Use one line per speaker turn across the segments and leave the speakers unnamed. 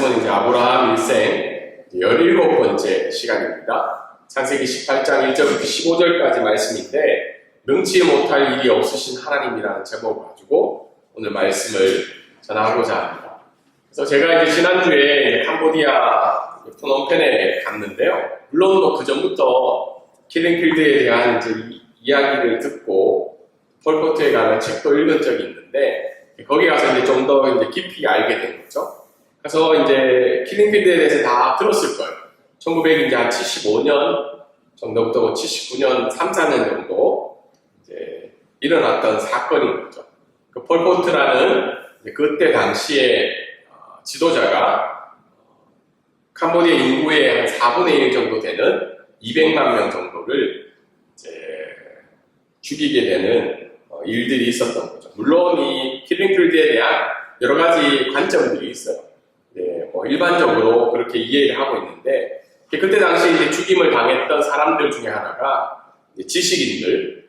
말씀은 이제 아브라함 일생 17번째 시간입니다. 창세기 18장 1절부터 15절까지 말씀인데 능치 못할 일이 없으신 하나님이라는 제목을 가지고 오늘 말씀을 전하고자 합니다. 그래서 제가 이제 지난주에 캄보디아 프놈펜에 갔는데요. 물론 뭐 그 전부터 킬링필드에 대한 이제 이야기를 듣고 폴포트에 가는 책도 읽은 적이 있는데 거기 가서 이제 좀 더 이제 깊이 알게 된 거죠. 그래서 이제 킬링필드에 대해서 다 들었을 거예요. 1975년 정도부터 79년, 3, 4년 정도 이제 일어났던 사건인 거죠. 그 폴포트라는 그때 당시에 지도자가 캄보디아 인구의 한 4분의 1 정도 되는 200만 명 정도를 이제 죽이게 되는 일들이 있었던 거죠. 물론 이 킬링필드에 대한 여러 가지 관점들이 있어요. 네, 뭐 일반적으로 그렇게 이해를 하고 있는데 그때 당시 이제 죽임을 당했던 사람들 중에 하나가 지식인들,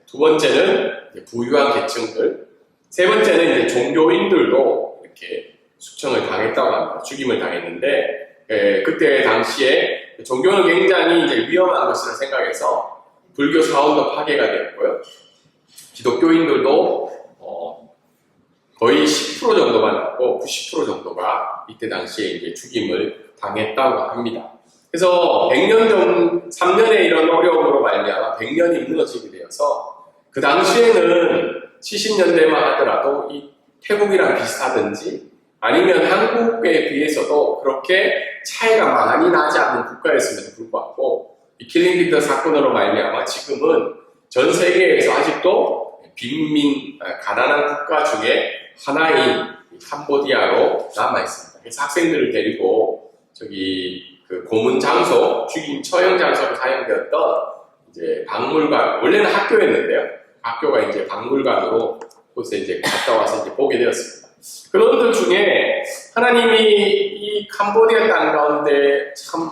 두 번째는 부유한 계층들, 세 번째는 이제 종교인들도 이렇게 숙청을 당했다고 합니다. 죽임을 당했는데 그때 당시에 종교는 굉장히 이제 위험한 것이라 생각해서 불교 사원도 파괴가 되었고요. 기독교인들도 거의 10% 정도만 남고 90% 정도가 이때 당시에 이제 죽임을 당했다고 합니다. 그래서 100년 전, 3년의 이런 어려움으로 말미암아 100년이 무너지게 되어서 그 당시에는 70년대만 하더라도 이 태국이랑 비슷하든지 아니면 한국에 비해서도 그렇게 차이가 많이 나지 않는 국가였음에도 불구하고 이 킬링필드 사건으로 말미암아 지금은 전 세계에서 아직도 빈민, 가난한 국가 중에 하나인 캄보디아로 남아있습니다. 그래서 학생들을 데리고 저기 그 고문 장소, 죽임 처형 장소로 사용되었던 이제 박물관, 원래는 학교였는데요. 학교가 이제 박물관으로 곳에 이제 갔다 와서 이제 보게 되었습니다. 그런들 중에 하나님이 이 캄보디아 땅 가운데 참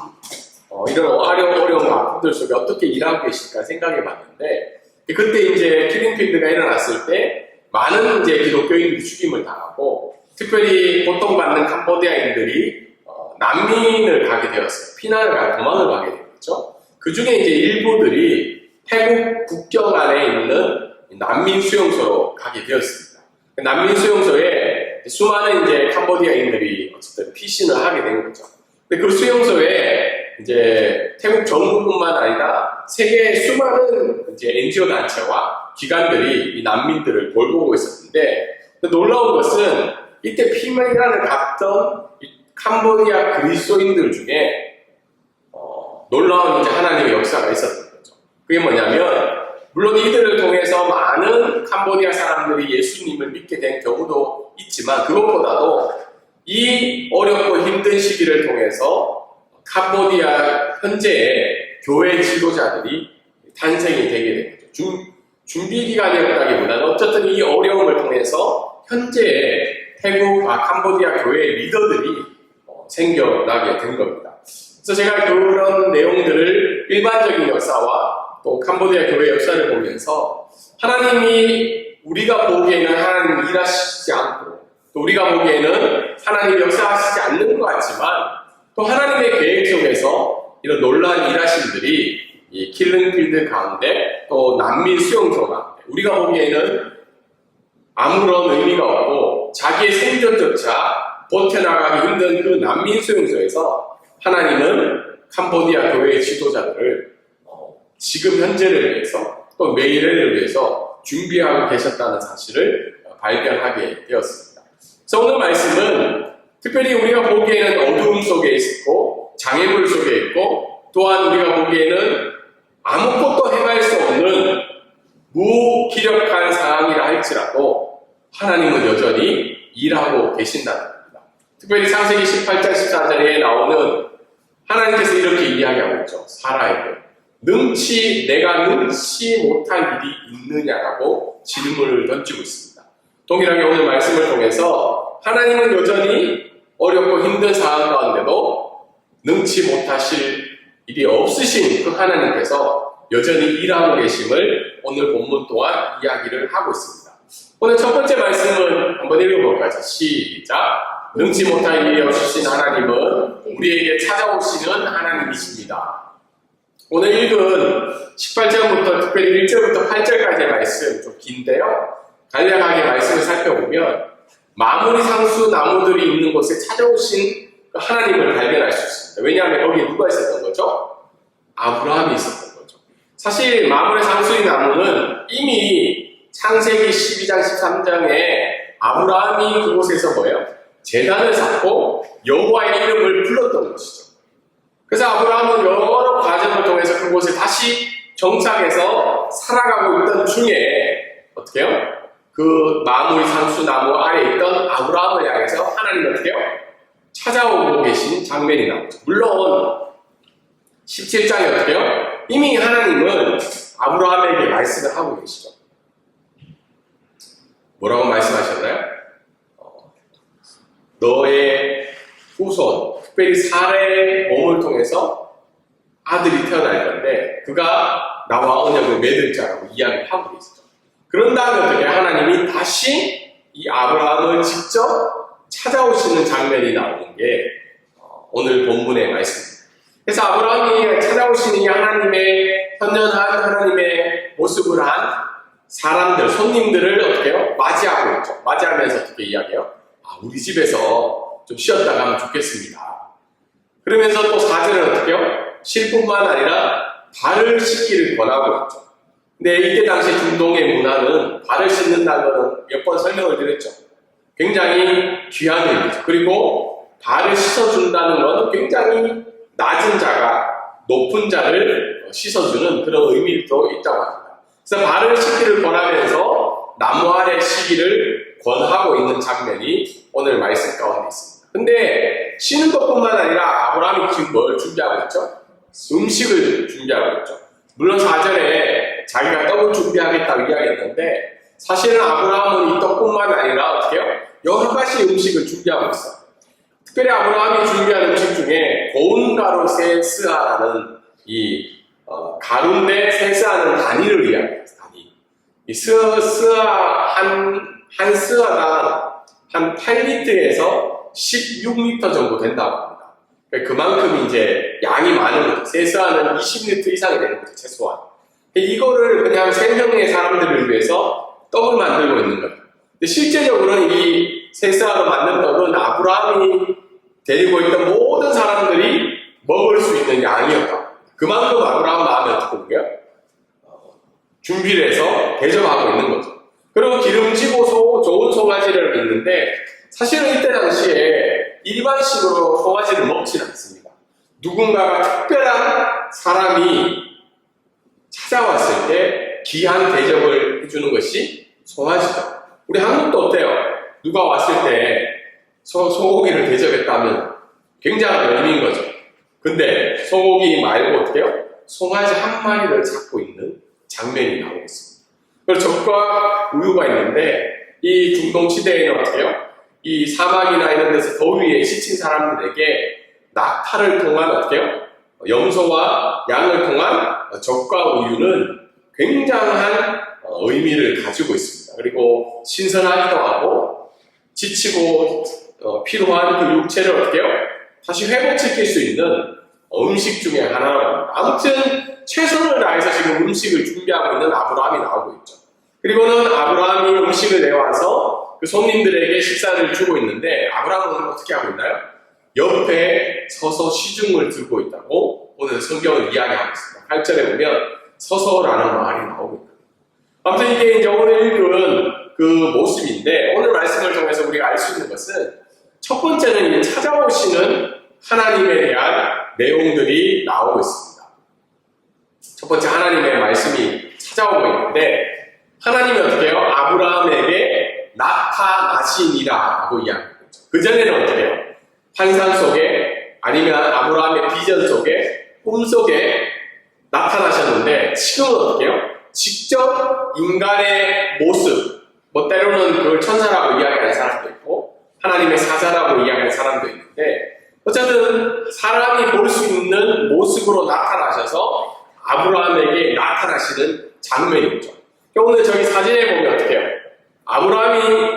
이런 어려운 아픔들 속에 어떻게 일하고 계실까 생각해 봤는데 그때 이제 킬링필드가 일어났을 때 많은 이제 기독교인들이 죽임을 당하고 특별히 고통받는 캄보디아인들이 난민을 가게 되었어요. 도망을 가게 되었죠. 그 중에 이제 일부들이 태국 국경 안에 있는 난민 수용소로 가게 되었습니다. 난민 수용소에 수많은 이제 캄보디아인들이 어쨌든 피신을 하게 된 거죠. 근데 그 수용소에 이제 태국 정부뿐만 아니라 세계의 수많은 이제 NGO 단체와 기관들이 이 난민들을 돌보고 있었는데 놀라운 것은 이때 피난을 갔던 캄보디아 그리스도인들 중에 놀라운 이제 하나님의 역사가 있었던 거죠. 그게 뭐냐면 물론 이들을 통해서 많은 캄보디아 사람들이 예수님을 믿게 된 경우도 있지만 그것보다도 이 어렵고 힘든 시기를 통해서 캄보디아 현재의 교회 지도자들이 탄생이 되게 된 거죠. 준비 기간이었다기보다는 어쨌든 이 어려움을 통해서 현재의 태국과 캄보디아 교회 리더들이 생겨나게 된 겁니다. 그래서 제가 그런 내용들을 일반적인 역사와 또 캄보디아 교회 역사를 보면서 하나님이 우리가 보기에는 하나님이 일하시지 않고 또 우리가 보기에는 하나님이 역사하시지 않는 것 같지만 또 하나님의 계획 속에서 이런 놀라운 일하심들이 이 킬링필드 가운데 또 난민 수용소 가운데 우리가 보기에는 아무런 의미가 없고 자기의 생존조차 버텨나가기 힘든 그 난민 수용소에서 하나님은 캄보디아 교회의 지도자들을 지금 현재를 위해서 또 내일을 위해서 준비하고 계셨다는 사실을 발견하게 되었습니다. 그래서 오늘 말씀은 특별히 우리가 보기에는 어두움 속에 있고 장애물 속에 있고 또한 우리가 보기에는 아무것도 행할 수 없는 무기력한 상황이라 할지라도 하나님은 여전히 일하고 계신다는 겁니다. 특별히 창세기 18장 14절에 나오는 하나님께서 이렇게 이야기하고 있죠. 사라에게 내가 능치 못할 일이 있느냐라고 질문을 던지고 있습니다. 동일하게 오늘 말씀을 통해서 하나님은 여전히 어렵고 힘든 상황 가운데도 능치 못하실 일이 없으신 그 하나님께서 여전히 일하고 계심을 오늘 본문 동안 이야기를 하고 있습니다. 오늘 첫 번째 말씀은 한번 읽어볼까요? 시작! 능치 못할 일에 주신 하나님은 우리에게 찾아오시는 하나님이십니다. 오늘 읽은 18절부터 특별히 1절부터 8절까지의 말씀 좀 긴데요. 간략하게 말씀을 살펴보면 마무리 상수 나무들이 있는 곳에 찾아오신 하나님을 발견할 수 있습니다. 왜냐하면 거기에 누가 있었던 거죠? 아브라함이 있었던 거죠. 사실 마무리 상수의 나무는 이미 창세기 12장 13장에 아브라함이 그곳에서 뭐예요? 제단을 쌓고 여호와의 이름을 불렀던 것이죠. 그래서 아브라함은 여러 과정을 통해서 그곳에 다시 정착해서 살아가고 있던 중에 어떻게 해요? 그 마무리 상수나무 아래에 있던 아브라함을 향해서 하나님이 어떻게 해요? 찾아오고 계신 장면이 나오죠. 물론 17장에 어떻게 해요? 이미 하나님은 아브라함에게 말씀을 하고 계시죠. 뭐라고 말씀하셨나요? 너의 후손, 특별히 사례의 몸을 통해서 아들이 태어날 건데 그가 나와 언약을 맺을 자라고 이야기를 하고 계시죠. 그런 다음에 어떻게 하나님이 다시 이 아브라함을 직접 찾아오시는 장면이 나오는 게 오늘 본문의 말씀입니다. 그래서 아브라함이 찾아오시는 이 하나님의 현존한 하나님의 모습을 한 사람들, 손님들을 어떻게 해요? 맞이하고 있죠. 맞이하면서 어떻게 이야기해요? 우리 집에서 좀 쉬었다 가면 좋겠습니다. 그러면서 또 4절은 어떻게 해요? 쉴뿐만 아니라 발을 씻기를 권하고 있죠. 근데 이때 당시 중동의 문화는 발을 씻는다는 것은 몇 번 설명을 드렸죠. 굉장히 귀한 의미죠. 그리고 발을 씻어준다는 것은 굉장히 낮은 자가 높은 자를 씻어주는 그런 의미도 있다고 합니다. 그래서 발을 씻기를 권하면서 나무 아래 쉬기를 권하고 있는 장면이 오늘 말씀 가운데 있습니다. 근데 쉬는 것뿐만 아니라 아브라함이 지금 뭘 준비하고 있죠? 음식을 준비하고 있죠. 물론 4절에 자기가 떡을 준비하겠다고 이야기했는데 사실은 아브라함은 이 떡뿐만 아니라 어떻게 해요? 여러 가지 음식을 준비하고 있어요. 특별히 아브라함이 준비한 음식 중에 고운 가루 세스아라는 이 가루인데 세스아는 단위를 이야기해요. 단위. 이 스아 한 스아당 한 8리터에서 16리터 정도 된다고 합니다. 그만큼 이제 양이 많은 거죠. 세스아는 20리터 이상이 되는 거죠, 최소한. 이거를 그냥 3명의 사람들을 위해서 떡을 만들고 있는 거예요. 근데 실제적으로는 이 세스아로 만든 떡은 아브라함이 데리고 있던 모든 사람들이 먹을 수 있는 양이었다. 그만큼 아브라함 마음에 어떻게 보게요? 준비를 해서 대접하고 있는 거죠. 그리고 기름지고 좋은 송아지를 있는데 사실은 이때 당시에 일반식으로 송아지를 먹지는 않습니다. 누군가가 특별한 사람이 찾아왔을 때 귀한 대접을 해주는 것이 송아지다. 우리 한국도 어때요? 누가 왔을 때 소고기를 대접했다면 굉장한 의미인 거죠. 근데 소고기 말고 어떻게 해요? 송아지 한 마리를 잡고 있는 장면이 나오고 있습니다. 그리고 젖과 우유가 있는데 이 중동 시대에는 어떻게 해요? 이 사막이나 이런 데서 더위에 지친 사람들에게 낙타를 통한 어떻게 해요? 염소와 양을 통한 젖과 우유는 굉장한 의미를 가지고 있습니다. 그리고 신선하기도 하고 지치고 필요한 그 육체를 어떻게 해요? 다시 회복시킬 수 있는 음식 중에 하나라고 합니다. 아무튼 최선을 다해서 지금 음식을 준비하고 있는 아브라함이 나오고 있죠. 그리고는 아브라함이 음식을 내와서 그 손님들에게 식사를 주고 있는데 아브라함은 어떻게 하고 있나요? 옆에 서서 시중을 들고 있다고 오늘 성경을 이야기하고 있습니다. 8절에 보면 서서라는 말이 나오고 있다. 아무튼 이게 이제 오늘 읽은 그 모습인데 오늘 말씀을 통해서 우리가 알 수 있는 것은 첫 번째는 이제 찾아오시는 하나님에 대한 내용들이 나오고 있습니다. 첫 번째 하나님의 말씀이 찾아오고 있는데 하나님이 어떻게 해요? 아브라함에게 나타나시니라고 이야기하고 있죠. 그 전에는 어떻게 해요? 환상 속에 아니면 아브라함의 비전 속에 꿈 속에 나타나셨는데 지금은 어떻게 해요? 직접 인간의 모습, 뭐 때로는 그걸 천사라고 이야기하는 사람도 있고 하나님의 사자라고 이야기하는 사람도 있는데 어쨌든 사람이 볼 수 있는 모습으로 나타나셔서 아브라함에게 나타나시는 장면이죠. 오늘 저기 사진에 보면 어떻게 해요? 아브라함이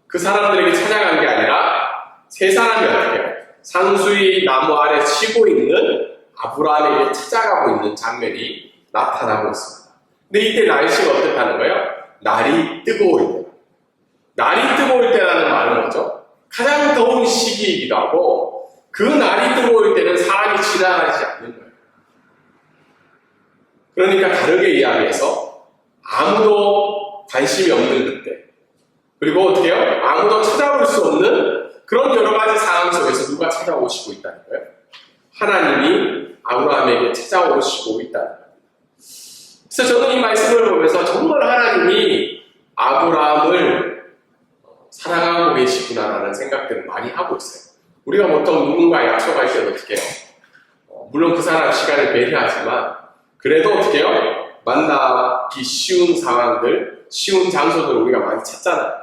그 사람들에게 찾아간 게 아니라 세 사람이 어떻게 해요? 상수리 나무 아래 쉬고 있는 아브라함에게 찾아가고 있는 장면이 나타나고 있습니다. 근데 이때 날씨가 어떻다는 거예요? 날이 뜨거울 때. 날이 뜨거울 때라는 말은 뭐죠? 가장 더운 시기이기도 하고 그 날이 뜨거울 때는 사람이 지나가지 않는 거예요. 그러니까 다르게 이야기해서 아무도 관심이 없는 그때, 그리고 어떻게 해요? 아무도 찾아올 수 없는 그런 여러 가지 상황 속에서 누가 찾아오시고 있다는 거예요? 하나님이 아브라함에게 찾아오시고 있다는 거예요. 그래서 저는 이 말씀을 보면서 정말 하나님이 아브라함을 사랑하고 계시구나라는 생각들을 많이 하고 있어요. 우리가 보통 누군가 약속할 때는 어떻게 해요? 물론 그 사람 시간을 배려하지만 그래도 어떻게 해요? 만나기 쉬운 상황들, 쉬운 장소들을 우리가 많이 찾잖아요.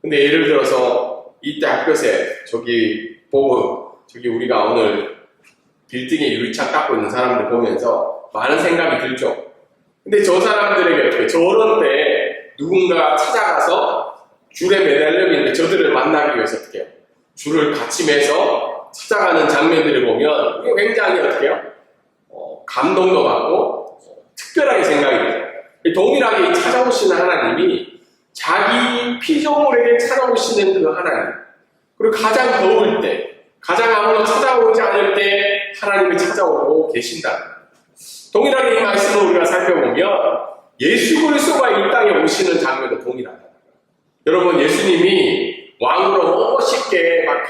근데 예를 들어서 이때 학교에 저기 보고 저기 우리가 오늘 빌딩에 유리창 닦고 있는 사람들 보면서 많은 생각이 들죠. 근데 저 사람들에게 어떻게 저런 때 누군가 찾아가서 줄에 매달려 있는데 저들을 만나기 위해서 어떻게 해요? 줄을 같이 매서 찾아가는 장면들을 보면 굉장히 어떻게 해요? 감동도 받고 특별하게 생각이 되죠. 동일하게 찾아오시는 하나님이 자기 피조물에게 찾아오시는 그 하나님, 그리고 가장 더울 때, 가장 아무도 찾아오지 않을 때 하나님이 찾아오고 계신다는 거예요. 동일하게 이 말씀을 우리가 살펴보면 예수 그리스도가 이 땅에 오시는 장면도 동일하다. 여러분, 예수님이 왕으로 멋있게 막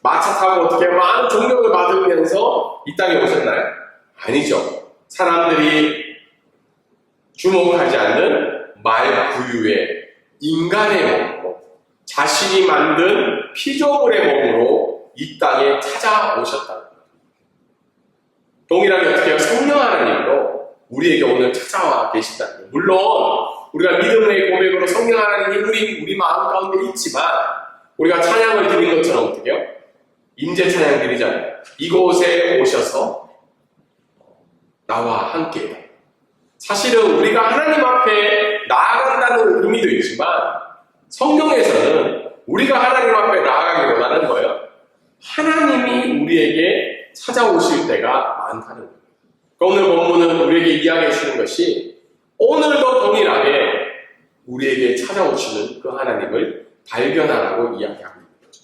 마차 타고 어떻게 많은 존경을 받으면서 이 땅에 오셨나요? 아니죠. 사람들이 주목하지 않는 말구유의 인간의 몸으로, 자신이 만든 피조물의 몸으로 이 땅에 찾아오셨다는 거예요. 동일하게 어떻게 해요? 성령 하나님으로 우리에게 오늘 찾아와 계신다는 거예요. 물론 우리가 믿음의 고백으로 성령 하나님이 우리 마음 가운데 있지만 우리가 찬양을 드린 것처럼 어떻게 해요? 임재 찬양 드리잖아요. 이곳에 오셔서 나와 함께. 사실은 우리가 하나님 앞에 나아간다는 의미도 있지만 성경에서는 우리가 하나님 앞에 나아가기보다는 뭐예요? 하나님이 우리에게 찾아오실 때가 많다는 거예요. 오늘 본문은 우리에게 이야기해 주시는 것이 오늘도 동일하게 우리에게 찾아오시는 그 하나님을 발견하라고 이야기하고 있는 거죠.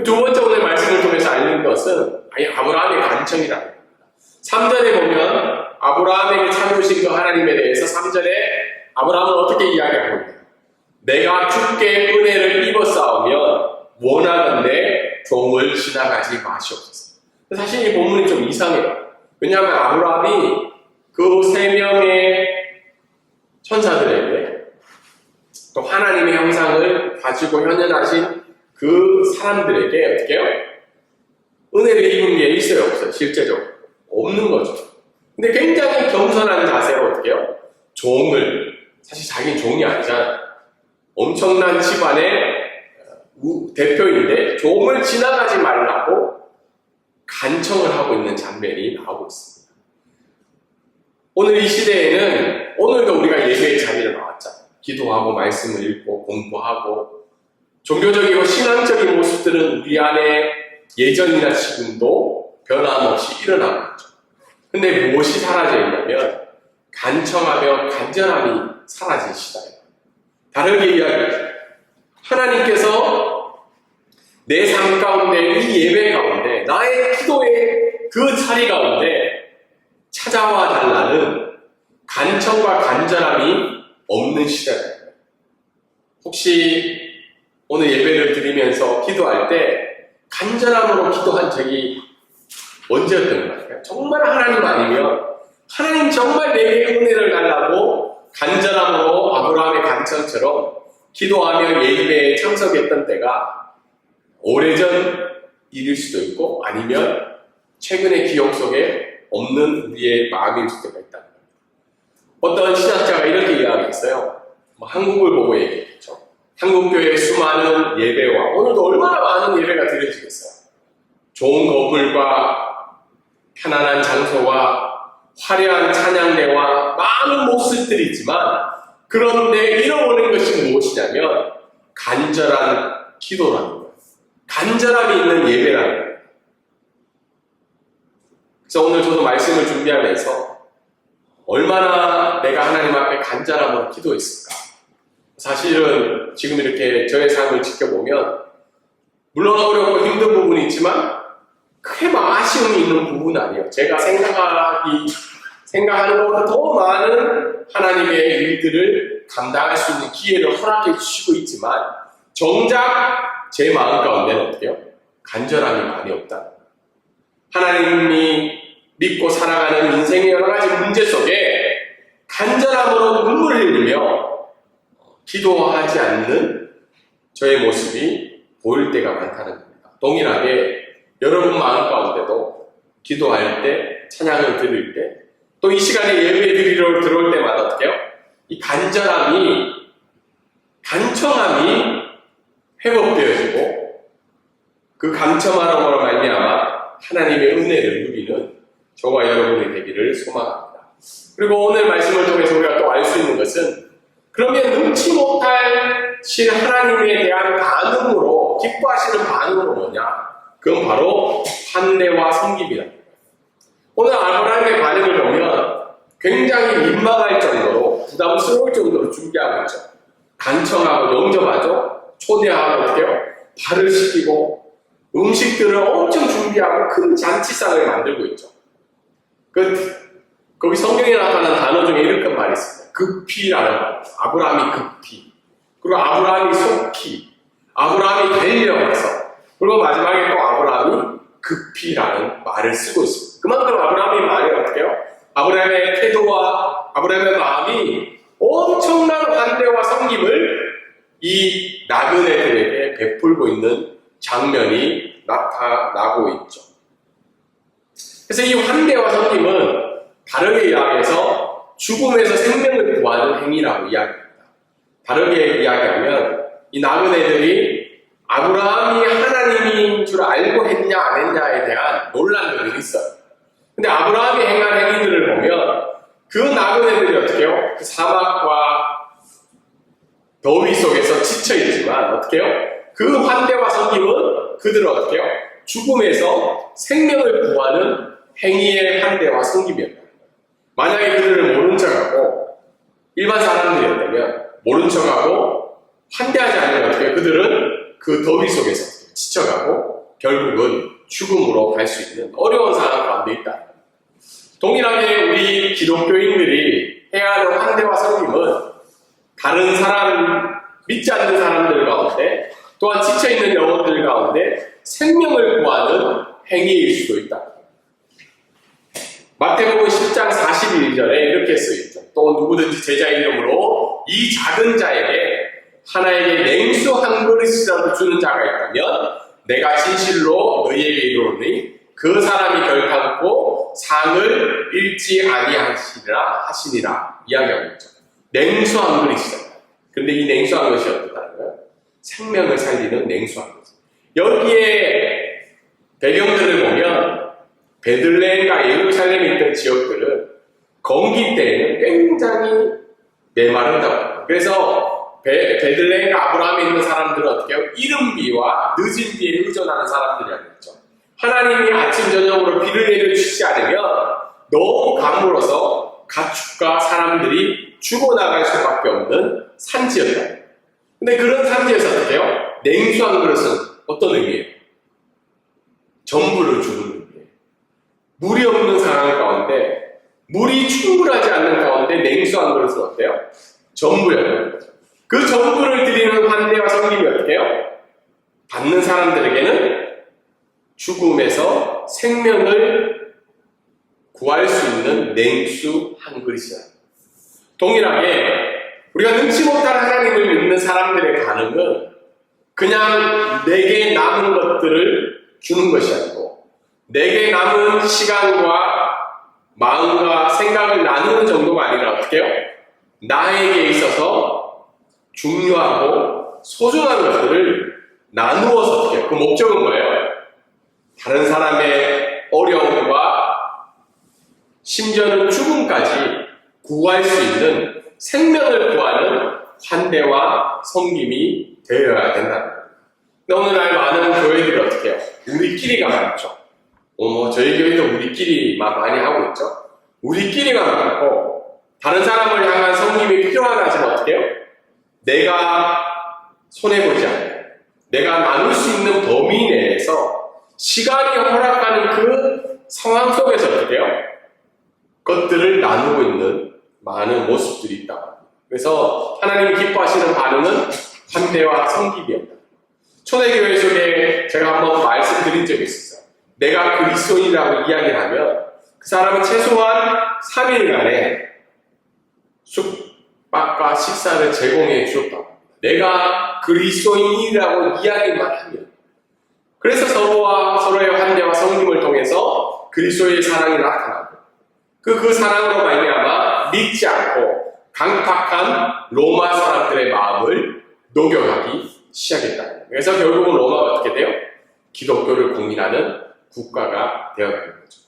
두 번째 오늘 말씀을 통해서 알는 것은 아브라함의 간청이라는 겁니다. 3절에 보면 아브라함에게 찾아오신 그 하나님에 대해서 3절에 아브라함은 어떻게 이야기하고 있나요? 내가 주께 은혜를 입었사오면 원하건대 종을 지나가지 마시옵소서. 사실 이 본문이 좀 이상해요. 왜냐하면 아브라함이 그 3명의 천사들에게 또 하나님의 형상을 가지고 현현하신 그 사람들에게 어떻게 해요? 은혜를 입은 게 있어요, 없어요? 실제적으로 없는 거죠. 근데 굉장히 겸손한 자세로 어떻게 해요? 종을, 사실 자기는 종이 아니잖아요. 엄청난 집안의 대표인데 종을 지나가지 말라고 간청을 하고 있는 장면이 나오고 있습니다. 오늘 이 시대에는 오늘도 우리가 예배의 자리를 나왔잖아요. 기도하고 말씀을 읽고 공부하고 종교적이고 신앙적인 모습들은 우리 안에 예전이나 지금도 변함없이 일어나고 있죠. 근데 무엇이 사라져 있냐면 간청하며 간절함이 사라진 시대예요. 다르게 이야기하죠. 하나님께서 내 삶 가운데, 이 예배 가운데, 나의 기도의 그 자리 가운데 찾아와 달라는 간청과 간절함이 없는 시대예요. 혹시 오늘 예배를 드리면서 기도할 때 간절함으로 기도한 적이 언제였던 것 같아요? 정말 하나님 아니면 하나님 정말 내게 은혜를 달라고 간절함으로 아브라함의 간청처럼 기도하며 예배에 참석했던 때가 오래전 일일 수도 있고 아니면 최근의 기억 속에 없는 우리의 마음일 수도 있다. 어떤 신학자가 이렇게 이야기했어요. 한국을 보고 얘기했죠. 한국교회의 수많은 예배와 오늘도 얼마나 많은 예배가 드려지겠어요. 좋은 건물과 편안한 장소와 화려한 찬양대와 많은 모습들이 있지만 그런데 잃어버린 것이 무엇이냐면 간절한 기도라는 거예요. 간절함이 있는 예배라는 거예요. 그래서 오늘 저도 말씀을 준비하면서 얼마나 내가 하나님 앞에 간절함으로 기도했을까. 사실은 지금 이렇게 저의 삶을 지켜보면 물론 어렵고 힘든 부분이 있지만 크게 막 아쉬움이 있는 부분은 아니에요. 제가 생각하는 것보다 더 많은 하나님의 일들을 감당할 수 있는 기회를 허락해 주시고 있지만 정작 제 마음 가운데는 어때요? 간절함이 많이 없다. 하나님이 믿고 살아가는 인생의 여러 가지 문제 속에 간절함으로 눈물을 흘리며 기도하지 않는 저의 모습이 보일 때가 많다는 겁니다. 동일하게 여러분 마음 가운데도 기도할 때, 찬양을 드릴 때, 또 이 시간에 예배 드리러 들어올 때마다 어떻게 해요? 이 간절함이, 간청함이 회복되어지고 그 간청함으로 말미암아 하나님의 은혜를 누리는 저와 여러분이 되기를 소망합니다. 그리고 오늘 말씀을 통해서 우리가 또 알 수 있는 것은 그러면 능치 못하신 하나님에 대한 반응으로, 기뻐하시는 반응으로 뭐냐? 그건 바로 환대와 섬김이다. 오늘 아브라함의 반응을 보면 굉장히 민망할 정도로, 부담스러울 정도로 준비하고 있죠. 간청하고 영접하죠. 초대하고 어떻게 해요? 발을 씻기고 음식들을 엄청 준비하고 큰 잔치상을 만들고 있죠. 거기 성경에 나타난 단어 중에 이렇게 말이 있습니다. 급히라는 말. 아브라함이 급히. 그리고 아브라함이 속히. 아브라함이 달려가서. 그리고 마지막에 또 아브라함이 급히라는 말을 쓰고 있습니다. 그만큼 아브라함의 말이 어떻게 해요? 아브라함의 태도와 아브라함의 마음이 엄청난 환대와 섬김을 이 나그네들에게 베풀고 있는 장면이 나타나고 있죠. 그래서 이 환대와 섬김은 다르게 이야기해서 죽음에서 생명을 구하는 행위라고 이야기합니다. 다르게 이야기하면 이 나그네들이 아브라함이 하나님인 줄 알고 했냐 안 했냐에 대한 논란들이 있어요. 근데 아브라함이 행한 행위들을 보면 그 나그네들이 어떻게 해요? 그 사막과 더위 속에서 지쳐있지만 어떻게 해요? 그 환대와 섬김은 그들은 어떻게 해요? 죽음에서 생명을 구하는 행위의 환대와 섬김이었다. 만약에 그들을 모른 척하고 일반 사람들이었다면 모른 척하고 환대하지 않으면 어떻게 해요? 그들은 그 더위 속에서 지쳐가고 결국은 죽음으로 갈 수 있는 어려운 상황 가운데 있다. 동일하게 우리 기독교인들이 해야 하는 환대와 섬김은 다른 사람, 믿지 않는 사람들 가운데 또한 지쳐있는 영혼들 가운데 생명을 구하는 행위일 수도 있다. 마태복음 10장 41절에 이렇게 쓰여있죠. 또 누구든지 제자 이름으로 이 작은 자에게 하나에게 냉수 한 그릇이라도 주는 자가 있다면 내가 진실로 너희에게 이르노니 그 사람이 결단코 상을 잃지 아니하시리라 하시니라 이야기하고 있죠. 냉수 한 그릇이잖아요. 근데 이 냉수 한 그릇이 어떻다는 거예요? 생명을 살리는 냉수 한 그릇. 여기에 배경들을 보면 베들레헴과 예루살렘에 있던 지역들은 건기 때에는 굉장히 메마른다고 합니다. 그래서 베들레헴과 아브라함에 있는 사람들은 어떻게 해요? 이른 비와 늦은 비에 의존하는 사람들이었죠. 하나님이 아침 저녁으로 비를 내려주시지 않으면 너무 가물어서 가축과 사람들이 죽어나갈 수밖에 없는 산지였다. 근데 그런 산지에서 어떻게 해요? 냉수한 그릇은 어떤 의미예요? 전부를 주는 의미예요. 물이 없는 상황 가운데 물이 충분하지 않는 가운데 냉수한 그릇은 어때요? 전부예요. 그 전부를 드리는 환대와 섬김이 어떻게 해요? 받는 사람들에게는 죽음에서 생명을 구할 수 있는 냉수 한 그릇이야. 동일하게 우리가 능치 못한 하나님을 믿는 사람들의 반응은 그냥 내게 남은 것들을 주는 것이 아니고 내게 남은 시간과 마음과 생각을 나누는 정도가 아니라 어떻게 해요? 나에게 있어서 중요하고 소중한 것들을 나누어서 어떻게 해요? 그 목적은 뭐예요? 다른 사람의 어려움과 심지어는 죽음까지 구할 수 있는 생명을 구하는 환대와 섬김이 되어야 된다는 거예요. 오늘날 많은 교회들이 어떻게 해요? 우리끼리가 많죠. 저희 교회도 우리끼리만 많이 하고 있죠. 우리끼리가 많고 다른 사람을 향한 섬김이 필요하다 하지만 어떻게 해요? 내가 손해보지 않고 내가 나눌 수 있는 범위 내에서 시간이 허락하는 그 상황 속에서 어떻게 해요? 것들을 나누고 있는 많은 모습들이 있다. 그래서 하나님이 기뻐하시는 반응은 환대와 섬김이었다. 초대교회 속에 제가 한번 말씀드린 적이 있었어요. 내가 그리스도인이라고 이야기하면 그 사람은 최소한 3일간의 숙박과 식사를 제공해 주었다. 내가 그리스도인이라고 이야기만 하면 그래서 서로의 환대와 섬김을 통해서 그리스도의 사랑이 나타나고 그 사랑으로 말미암아 믿지 않고 강팍한 로마 사람들의 마음을 녹여가기 시작했다. 그래서 결국은 로마가 어떻게 돼요? 기독교를 공인하는 국가가 되어가는 거죠.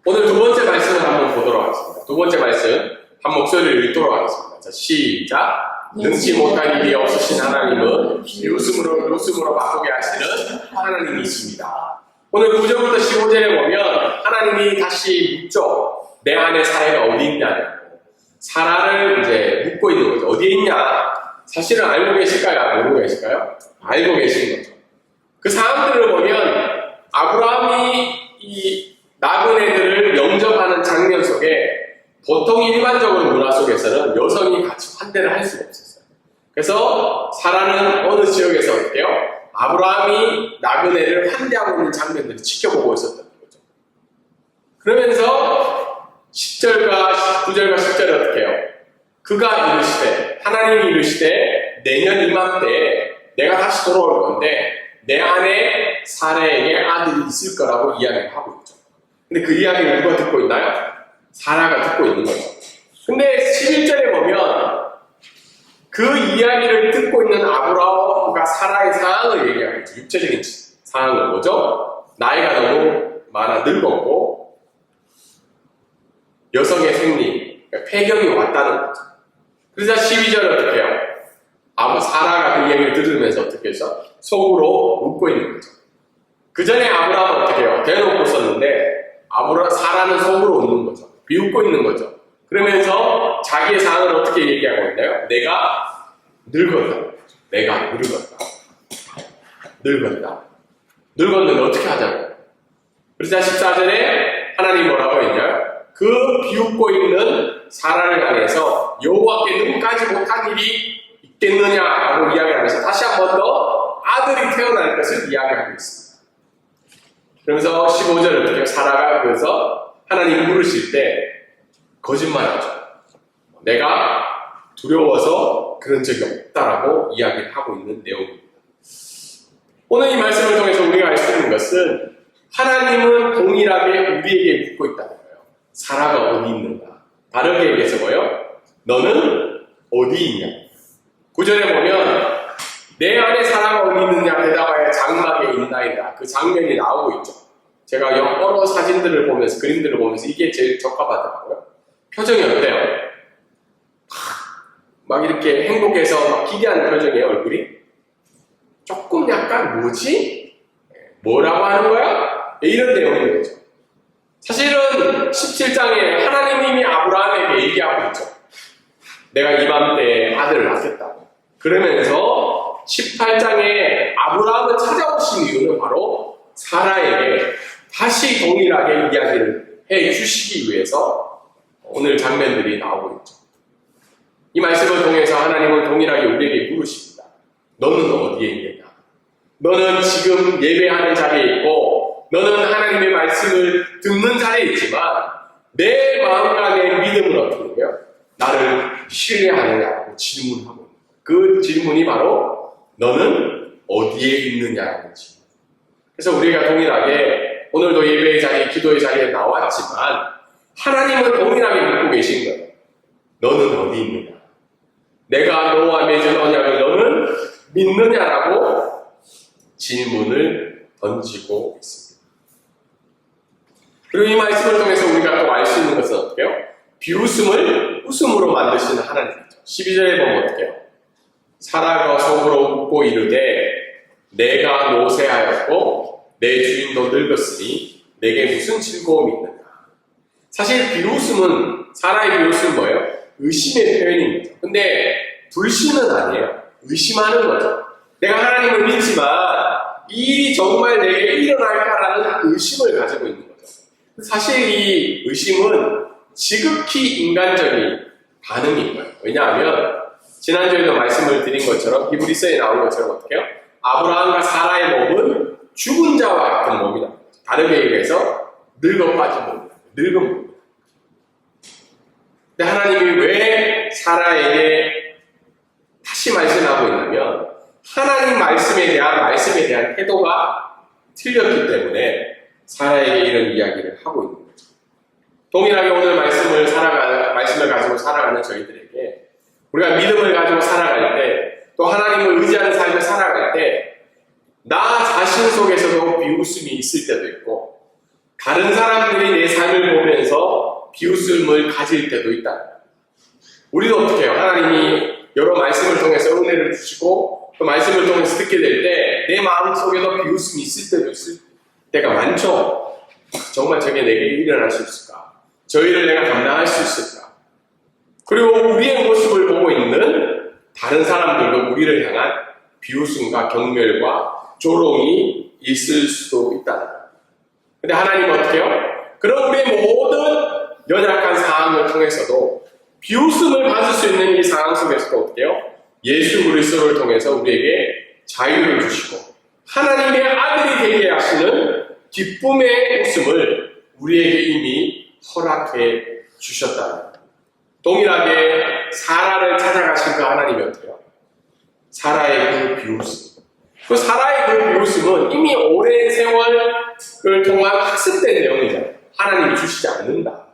오늘 두 번째 말씀을 한번 보도록 하겠습니다. 두 번째 말씀 한 목소리를 읽도록 하겠습니다. 자, 시작. 능치 못할 일이 없으신 하나님은 웃음으로 바꾸게 하시는 하나님이십니다. 오늘 9절부터 15절에 보면 하나님이 다시 묻죠. 내 안에 사례가 어디 있냐고. 사라를 이제 묻고 있는 거죠. 어디에 있냐? 사실은 알고 계실까요? 모르고 계실까요? 알고 계신 거죠. 그 사람들을 보면 아브라함이 이 나그네들을 영접하는 장면 속에 보통 일반적으로 문화 속에서는 여성이 같이 환대를 할 수가 없었어요. 그래서 사라는 어느 지역에서 어때요? 아브라함이 나그네를 환대하고 있는 장면들을 지켜보고 있었던 거죠. 그러면서 10절과 9절과 10절에 어떻게 해요? 그가 이르시되, 하나님이 이르시되 내년 이맘때 내가 다시 돌아올 건데 내 안에 사라에게 아들이 있을 거라고 이야기를 하고 있죠. 근데 그 이야기를 누가 듣고 있나요? 사라가 듣고 있는 거죠. 근데 11절에 보면 그 이야기를 듣고 있는 아브라함과 사라의 상황을 얘기하고 있죠. 육체적인 상황은 뭐죠? 나이가 너무 많아 늙었고 여성의 생리, 그러니까 폐경이 왔다는 거죠. 그래서 12절에 어떻게 해요? 사라가 그 이야기를 들으면서 어떻게 해서 속으로 웃고 있는 거죠. 그 전에 아브라함은 어떻게 해요? 대놓고 썼는데 사라는 속으로 웃는 거죠. 비웃고 있는 거죠. 그러면서 자기의 상황을 어떻게 얘기하고 있나요? 내가 늙었다. 내가 늙었다. 늙었다. 늙었는데 어떻게 하자고. 그래서 14절에 하나님 뭐라고 했냐요? 그 비웃고 있는 사라를 향해서 여호와께 눈까지 못한 일이 있겠느냐라고 이야기하면서 다시 한 번 더 아들이 태어날 것을 이야기하고 있습니다. 그러면서 15절에 어떻게 사라가 그래서 하나님 물으실 때 거짓말하죠. 내가 두려워서 그런 적이 없다라고 이야기를 하고 있는 내용입니다. 오늘 이 말씀을 통해서 우리가 알 수 있는 것은 하나님은 동일하게 우리에게 묻고 있다는 거예요. 사라가 어디 있는가? 다르게 얘기해서 뭐예요? 너는 어디 있냐? 9절에 보면 내 안에 사라가 어디 있느냐 대답하여 장막에 있나이다. 그 장면이 나오고 있죠. 제가 여러 사진들을 보면서 그림들을 보면서 이게 제일 적합하더라고요. 표정이 어때요? 막 이렇게 행복해서 막 기대하는 표정이에요, 얼굴이. 조금 약간 뭐지? 뭐라고 하는 거야? 이런 내용인 거죠. 사실은 17장에 하나님이 아브라함에게 얘기하고 있죠. 내가 이맘때 아들을 낳겠다고. 그러면서 18장에 아브라함을 찾아오신 이유는 바로 사라에게 다시 동일하게 이야기를 해 주시기 위해서 오늘 장면들이 나오고 있죠. 이 말씀을 통해서 하나님은 동일하게 우리에게 물으십니다. 너는 어디에 있느냐? 너는 지금 예배하는 자리에 있고 너는 하나님의 말씀을 듣는 자리에 있지만 내 마음과 내 믿음은 어떻게 해요? 나를 신뢰하느냐고 질문하고 있는 거예요. 그 질문이 바로 너는 어디에 있느냐라는 질문. 그래서 우리가 동일하게 오늘도 예배의 자리, 기도의 자리에 나왔지만 하나님은 동일하게 묻고 계신 거예요. 너는 어디 있느냐? 내가 너와 맺은 언약을 너는 믿느냐라고 질문을 던지고 있습니다. 그리고 이 말씀을 통해서 우리가 또 알 수 있는 것은 어떻게 해요? 비웃음을 웃음으로 만드시는 하나님이죠. 12절에 보면 어떻게 해요? 사라가 속으로 웃고 이르되 내가 노쇠하였고 내 주인도 늙었으니 내게 무슨 즐거움이 있는가. 사실 비웃음은, 사라의 비웃음은 뭐예요? 의심의 표현입니다. 근데 불신은 아니에요. 의심하는 거죠. 내가 하나님을 믿지만 이 일이 정말 내게 일어날까라는 의심을 가지고 있는 거죠. 사실 이 의심은 지극히 인간적인 반응인 거예요. 왜냐하면 지난주에도 말씀을 드린 것처럼 히브리서에 나온 것처럼 어떻게 해요? 아브라함과 사라의 몸은 죽은 자와 같은 몸이다. 다르게 얘기해서 늙어 빠진 몸이다. 늙은 몸이다. 근데 하나님이 왜 사라에게 다시 말씀하고 있냐면 하나님 말씀에 대한 태도가 틀렸기 때문에 사라에게 이런 이야기를 하고 있는 거죠. 동일하게 오늘 말씀을 가지고 살아가는 저희들에게 우리가 믿음을 가지고 살아갈 때 또 하나님을 의지하는 삶을 살아갈 때 나 자신 속에서도 비웃음이 있을 때도 있고 다른 사람들이 내 삶을 보면서 비웃음을 가질 때도 있다. 우리도 어떻게 해요? 하나님이 여러 말씀을 통해서 은혜를 주시고 또 말씀을 통해서 듣게 될 때 내 마음속에도 비웃음이 있을 때도 있을 때가 많죠. 정말 저게 내게 일어날 수 있을까? 저 일을 내가 감당할 수 있을까? 그리고 우리의 모습을 보고 있는 다른 사람들도 우리를 향한 비웃음과 경멸과 조롱이 있을 수도 있다는 거예요. 근데 하나님은 어떻게 해요? 그런 우리의 모든 연약한 상황을 통해서도 비웃음을 받을 수 있는 이 상황 속에서도 어떻게 해요? 예수 그리스도를 통해서 우리에게 자유를 주시고 하나님의 아들이 되게 하시는 기쁨의 웃음을 우리에게 이미 허락해 주셨다는 거예요. 동일하게 사라를 찾아가신 그 하나님이 어때요? 사라의 그 비웃음. 그 사라의 그 비웃음은 이미 오랜 세월을 통한 학습된 내용이잖아요. 하나님이 주시지 않는다.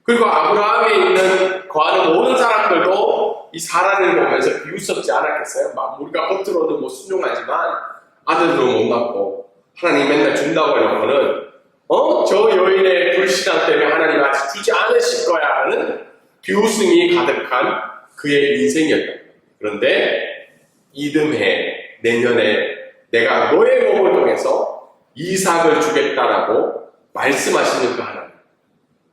그리고 아브라함에 있는 거하는 모든 사람들도 이 사라를 보면서 비웃었지 않았겠어요? 막 우리가 겉으로는 뭐 순종하지만 아들도 못 낳고 하나님 맨날 준다고 해놓고는 저 여인의 불신앙 때문에 하나님 아직 주지 않으실 거야 하는 비웃음이 가득한 그의 인생이었다. 그런데 이듬해 내년에 내가 너의 몸을 통해서 이삭을 주겠다라고 말씀하시는 그 하나님,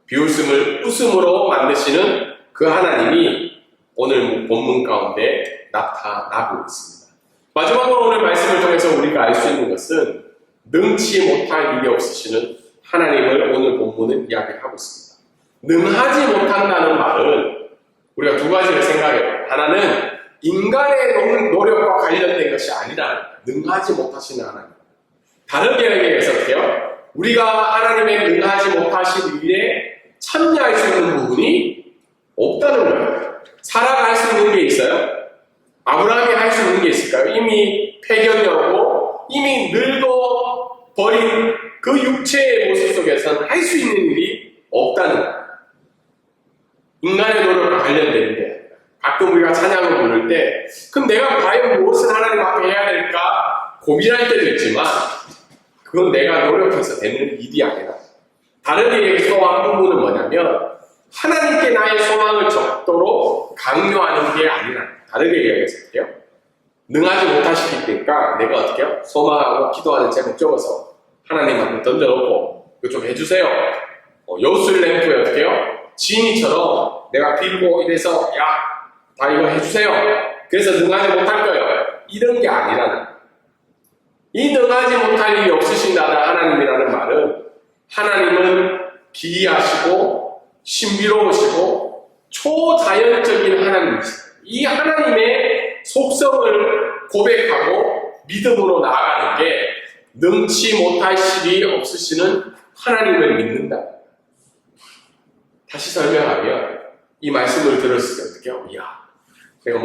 비웃음을 웃음으로 만드시는 그 하나님이 오늘 본문 가운데 나타나고 있습니다. 마지막으로 오늘 말씀을 통해서 우리가 알 수 있는 것은 능치 못할 일이 없으시는 하나님을 오늘 본문은 이야기하고 있습니다. 능하지 못한다는 말은 우리가 두 가지를 생각해요. 하나는 인간의 노력과 관련된 것이 아니라 능하지 못하시는 하나님. 다르게 얘기해서 어때요? 우리가 하나님의 능하지 못하신 일에 참여할 수 있는 부분이 없다는 거예요. 사라가 할 수 있는 게 있어요? 아브라함이 할 수 있는 게 있을까요? 이미 폐견이었고 이미 늙어버린 그 육체의 모습 속에서는 할 수 있는 일이 없다는 거예요. 인간의 노력과 관련된 게 가끔 우리가 찬양을 부를 때 그럼 내가 과연 무엇을 하나님 앞에 해야 될까 고민할 때도 있지만 그건 내가 노력해서 되는 일이 아니라 다르게 얘기해서 한 부분은 뭐냐면 하나님께 나의 소망을 적도록 강요하는 게 아니라 다르게 얘기해서 할게요. 능하지 못하시기 때문에 내가 어떻게 해요? 소망하고 기도하는 제목 적어서 하나님 앞에 던져놓고 이거 좀 해주세요. 여우슬 램프에 어떻게 해요? 지니처럼 내가 빌고 이래서 다 이거 해주세요. 그래서 능하지 못할 거예요. 이런 게 아니라는 이 능하지 못할 일이 없으신다는 하나님이라는 말은 하나님은 기이하시고 신비로우시고 초자연적인 하나님이시다. 이 하나님의 속성을 고백하고 믿음으로 나아가는 게 능치 못할 일이 없으시는 하나님을 믿는다. 다시 설명하면 이 말씀을 들었을 때 어떻게 해요? 이야, 내가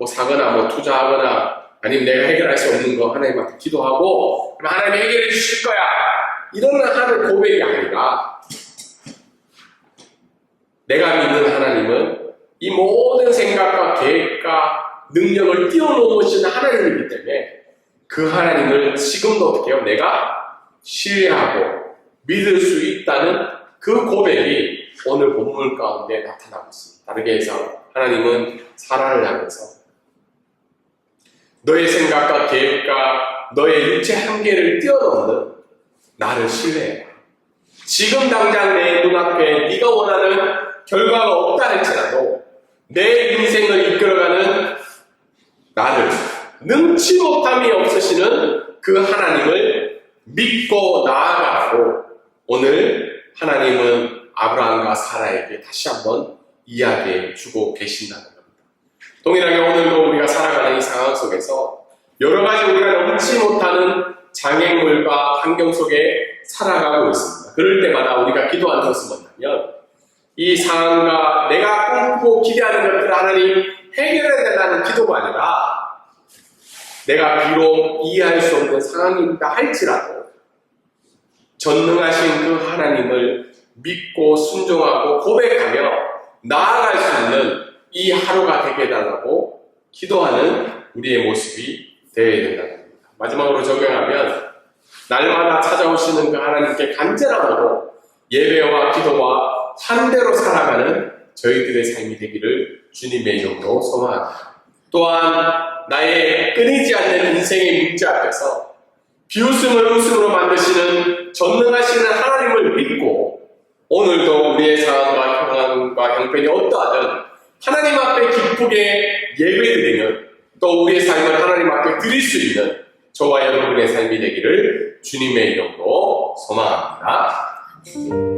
사거나 투자하거나 아니면 내가 해결할 수 없는 거 하나님한테 기도하고 그럼 하나님이 해결해 주실 거야. 이런 하는 고백이 아니라 내가 믿는 하나님은 이 모든 생각과 계획과 능력을 뛰어넘으시는 하나님이기 때문에 그 하나님을 지금도 어떻게 해요? 내가 신뢰하고 믿을 수 있다는 그 고백이 오늘 본문 가운데 나타나고 있습니다. 다르게 해서 하나님은 사라를 향해서 너의 생각과 계획과 너의 육체 한계를 뛰어넘는 나를 신뢰해라. 지금 당장 내 눈앞에 네가 원하는 결과가 없다 할지라도 내 인생을 이끌어가는 나를 능치 못함이 없으시는 그 하나님을 믿고 나아가라고 오늘 하나님은 아브라함과 사라에게 다시 한번 이야기해 주고 계신다는 겁니다. 동일하게 오늘도 우리가 살아가는 이 상황 속에서 여러 가지 우리가 넘지 못하는 장애물과 환경 속에 살아가고 있습니다. 그럴 때마다 우리가 기도하는 것은 뭐냐면 이 상황과 내가 꿈꾸고 기대하는 것들을 하나님 해결해야 된다는 기도가 아니라 내가 비록 이해할 수 없는 상황이다 할지라도 전능하신 그 하나님을 믿고 순종하고 고백하며 나아갈 수 있는 이 하루가 되게 해달라고 기도하는 우리의 모습이 되어야 된다는 겁니다. 마지막으로 적용하면 날마다 찾아오시는 그 하나님께 간절함으로 예배와 기도와 환대로 살아가는 저희들의 삶이 되기를 주님의 이름으로 소망합니다. 또한 나의 끊이지 않는 인생의 문제 앞에서 비웃음을 웃음으로 만드시는 전능하시는 하나님을 믿고 오늘도 우리의 상황과 형황과 형편이 어떠하든 하나님 앞에 기쁘게 예배드리는 또 우리의 삶을 하나님 앞에 드릴 수 있는 저와 여러분의 삶이 되기를 주님의 이름으로 소망합니다.